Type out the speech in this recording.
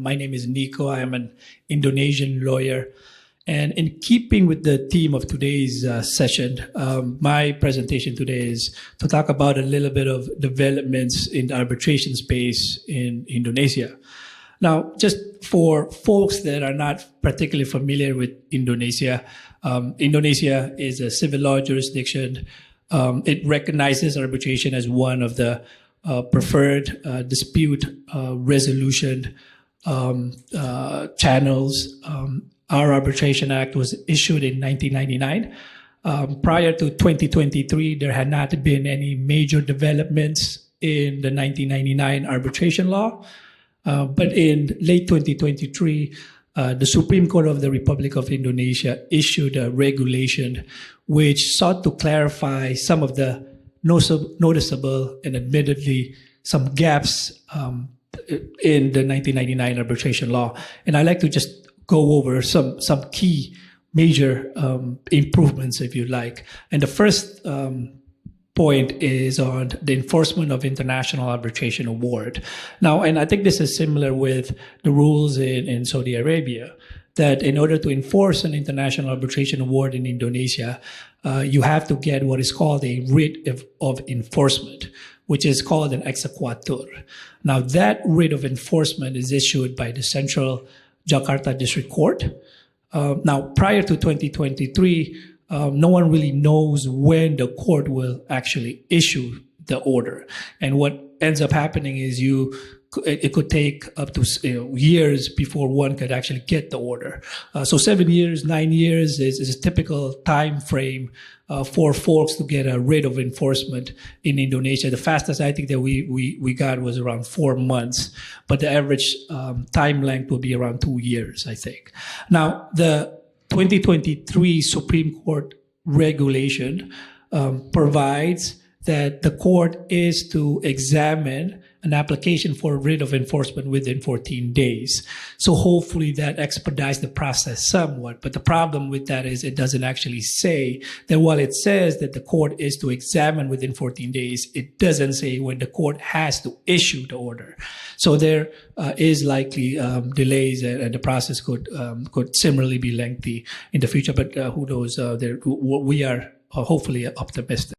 My name is Nico. I am an Indonesian lawyer. And in keeping with the theme of today's session, my presentation today is to talk about a little bit of developments in the arbitration space in Indonesia. Now, just for folks that are not particularly familiar with Indonesia, Indonesia is a civil law jurisdiction. It recognizes arbitration as one of the preferred dispute resolution channels. Our Arbitration Act was issued in 1999. Prior to 2023, there had not been any major developments in the 1999 arbitration law. But in late 2023, the Supreme Court of the Republic of Indonesia issued a regulation which sought to clarify some of the noticeable and admittedly some gaps in the 1999 arbitration law. And I'd like to just go over some key major improvements, if you like. And the first point is on the enforcement of international arbitration award. Now, and I think this is similar with the rules in Saudi Arabia, that in order to enforce an international arbitration award in Indonesia, you have to get what is called a writ of enforcement, which is called an exequatur. Now, that writ of enforcement is issued by the Central Jakarta District Court. Now, prior to 2023, no one really knows when the court will actually issue the order. And what ends up happening is it could take up to years before one could actually get the order. So 7 years, 9 years is a typical time frame for folks to get a writ of enforcement in Indonesia. The fastest I think that we got was around 4 months, but the average time length will be around 2 years, I think. Now, the 2023 Supreme Court regulation provides that the court is to examine an application for a writ of enforcement within 14 days. So hopefully that expedites the process somewhat. But the problem with that is it doesn't actually say that while it says that the court is to examine within 14 days, it doesn't say when the court has to issue the order. So there is likely delays, and the process could similarly be lengthy in the future. But who knows? We are hopefully optimistic.